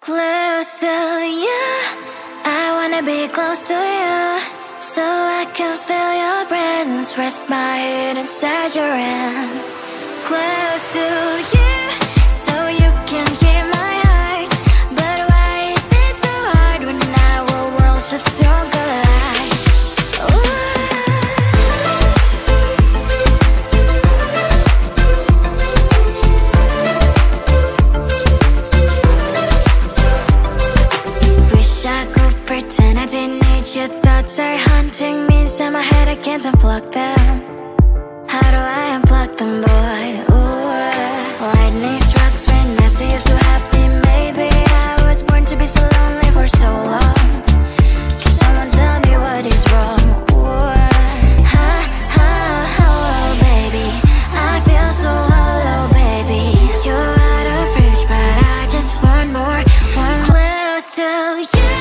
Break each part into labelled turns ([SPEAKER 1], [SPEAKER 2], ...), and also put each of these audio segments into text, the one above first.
[SPEAKER 1] Close to you, I wanna be close to you, so I can feel your presence, rest my head inside your hand. Close to you, so you can hear my heart, but why is it so hard when our world's just don't collide? Pretend I didn't need your thoughts are haunting me inside my head. I can't unplug them. How do I unplug them, boy? Ooh, lightning strikes when I see you so happy. Maybe I was born to be so lonely for so long. Can someone tell me what is wrong? Ooh, oh, baby, I feel so hollow, baby. You're out of reach, but I just want more, one close to you.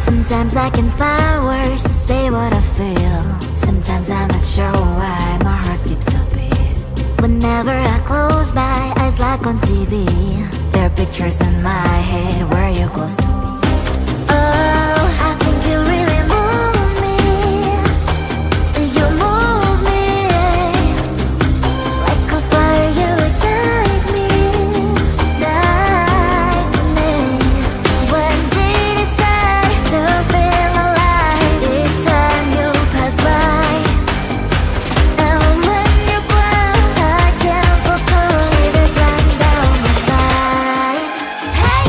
[SPEAKER 2] Sometimes I can find words to say what I feel. Sometimes I'm not sure why my heart skips a beat. Whenever I close my eyes like on TV, there are pictures in my head where you're close to me. Oh, I think you really move me. You move me like a fire, you would guide me, guide me. When did it start to feel alive? Each time you pass by, and when you ground, I can't focus. Shivers run down my spine. Hey.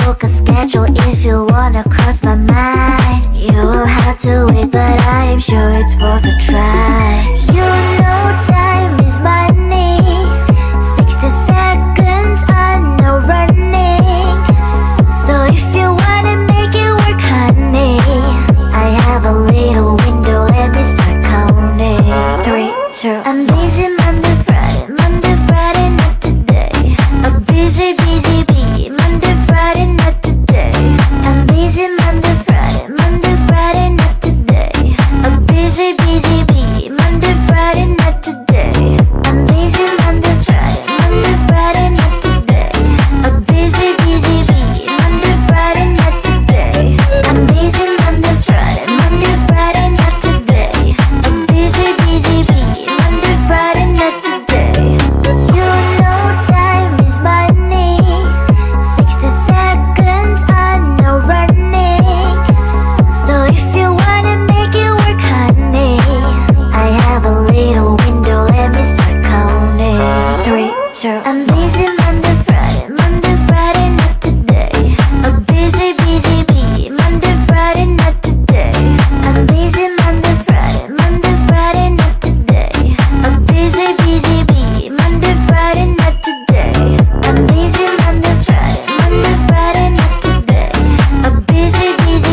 [SPEAKER 2] book a schedule if you wanna cross my mind. You will have to wait, but I'm sure it's worth a try. You know time is money. 60 seconds on no running. So if you wanna make it work, honey, I have a little window, let me start counting. 3, 2, I'm busy Monday, Friday, not today. A busy bee, Monday, Friday, not today. I'm busy Monday, Friday, not today. A busy bee, Monday, Friday, not today. I'm busy Monday, Friday, not today. A busy bee, Monday, Friday, not today. I'm busy Monday, Friday, not today. A busy bee, Monday, Friday, not today. You know time is money. 60 seconds on no running. So if you wanna make it work, honey, I have a little window, let me start counting. 3, 2, I'm busy Monday, Friday, not today. A busy bee, Monday, Friday, not today. I'm busy Monday, Friday, not today. A busy bee, Monday, Friday, not today. I'm busy Monday, Friday, not today. A busy bee,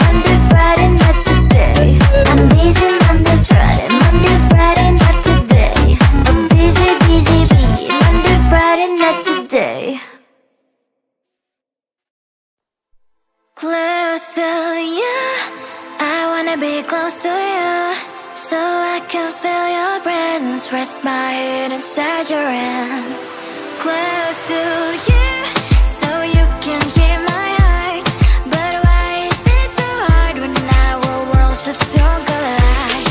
[SPEAKER 2] Monday, Friday, not today. I'm busy Monday, Friday, not today. A busy bee, Monday, Friday, not today.
[SPEAKER 1] Close to you, I wanna be close to you, so I can feel your presence, rest my head inside your hand. Close to you, so you can hear my heart. But why is it so hard when our worlds just don't collide?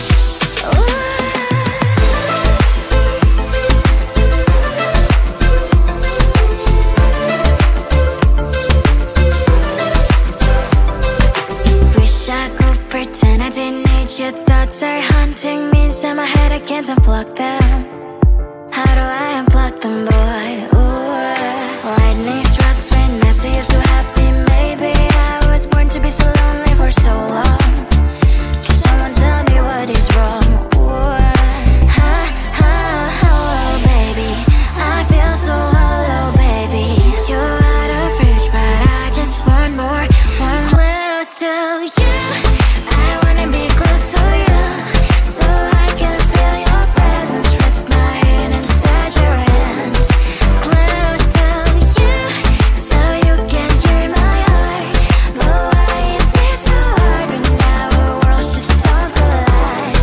[SPEAKER 1] Wish I could pretend I didn't need your thoughts are haunting me inside my head, I can't unplug them. How do I unplug them, boy? Ooh, lightning strikes when I see you so happy. Maybe I was born to be so lonely for so long. Can someone tell me what is wrong? Ooh, oh, baby, I feel so hollow, baby. You're out of reach, but I just want more, close to you. I wanna be close to you, so I can feel your presence, rest my head inside your hand. Close to you, so you can hear my heart. But why is it so hard when our worlds just don't collide?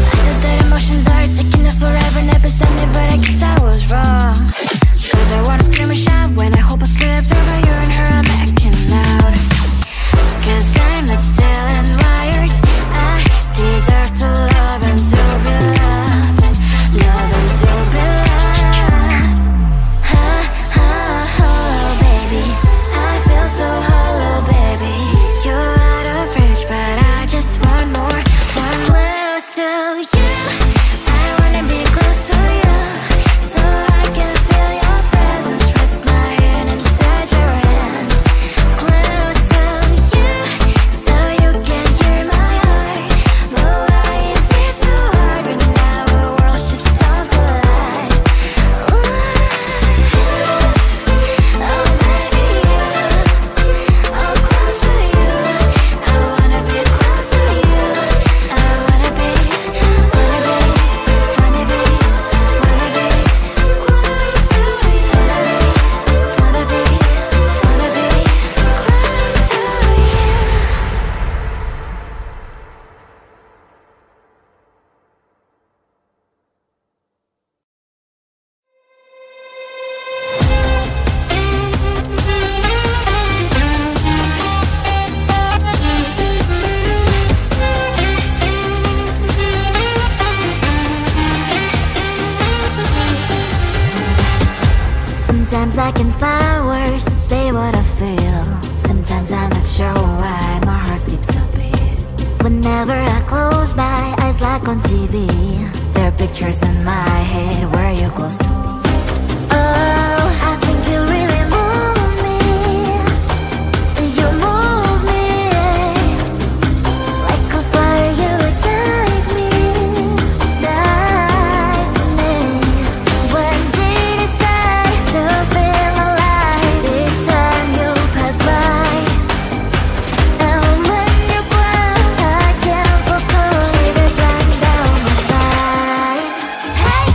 [SPEAKER 1] I know that emotions are taking up forever, never send me, but I guess I was wrong. Cause I wanna scream and shout when I hope I slip over you and her, I'm acting out. Cause I'm not still and wired. I deserve to love and to be loved. Love and to be loved. Oh, baby, I feel so hollow, baby. You're out of reach, but I just want more, close to you. I wanna be close to you, so I can feel your presence, rest my head inside your hand. Close to you, so you can hear my heart. But why is it so hard when our worlds just don't collide? Oh, baby, oh, close to you. I wanna be close to you. I wanna be close to you.
[SPEAKER 2] Sometimes I can find words to say what I feel. Sometimes I'm not sure why my heart skips a beat. Whenever I close my eyes like on TV, there are pictures in my head where you're close to me. Oh, I think you really move me. You move me like a fire, you ignite me, ignite me. When did it start to feel alive? Each time you pass by, and when you cry, I can't focus. Shivers run down my spine. Hey.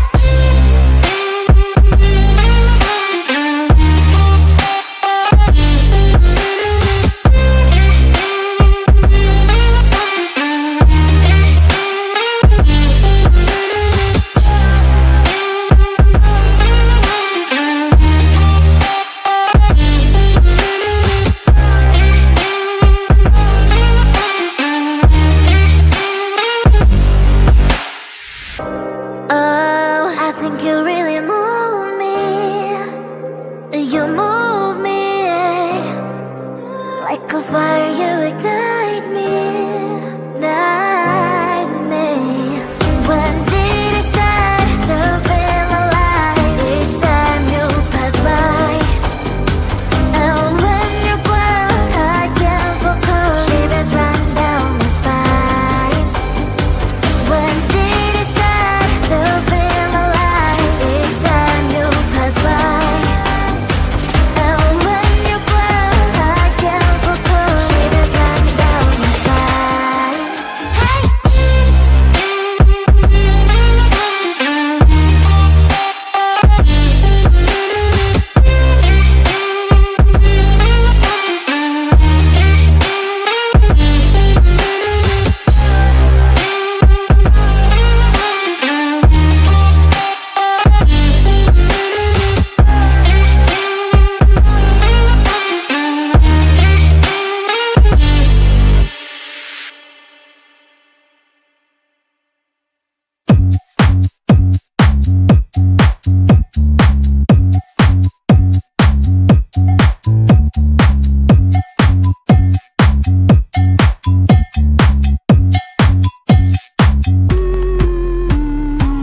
[SPEAKER 2] Oh, I think you really move me. You move me like a fire, you ignite me, ignite me. When did it start to feel alive? Each time you pass by, and when you cry, I can't focus. Shivers run down my spine. When did it start to feel alive? Each time you pass by, and when you cry, I can't focus. Shivers run down my spine. Hey.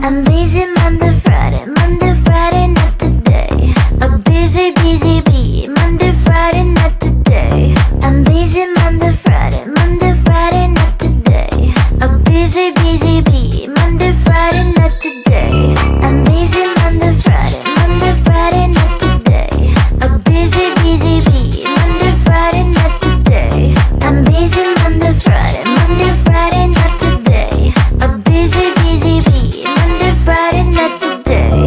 [SPEAKER 2] I'm busy Monday, Friday, not today. A busy, busy bee, Monday, Friday, not today. I'm busy Monday, Friday, not today. A busy, busy bee, Monday, Friday, not today. I'm busy Monday, Friday, not today. A busy, busy bee, Monday, Friday, not today. I'm busy Monday, Friday, not today. A busy, busy bee, Monday, Friday, not today.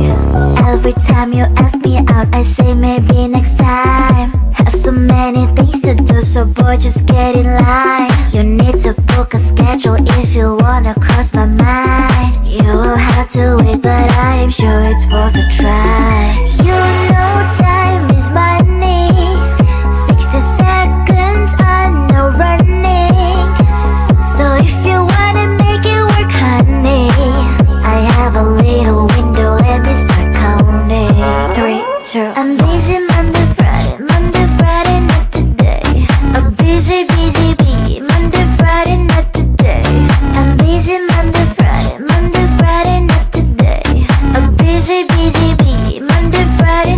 [SPEAKER 2] Every time you ask me out, I say maybe next time. Have so many things to do, so boy, just get in line. You need to book a schedule if you wanna cross my mind. You will have to wait, but I am sure it's worth a try. You know time is money. 60 seconds on no running. So if you wanna make it work, honey, I have a little window, let me start counting. 3, 2, I'm busy Monday, Friday, not today. A busy, busy bee, Monday, Friday, not today. I'm busy Monday, Friday, not today. A busy, busy bee, Monday, Friday,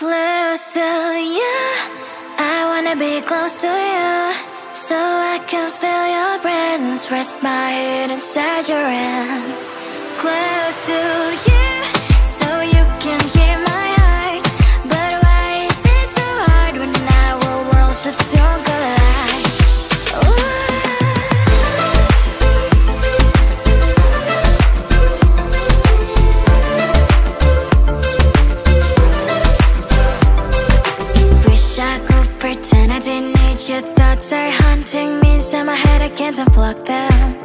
[SPEAKER 1] Close to you, I wanna be close to you, so I can feel your presence, rest my head inside your hand. Close to you, so you can hear my heart, but why is it so hard when our worlds just don't collide? Wish I could pretend I didn't need your thoughts are haunting me inside my head, I can't unplug them.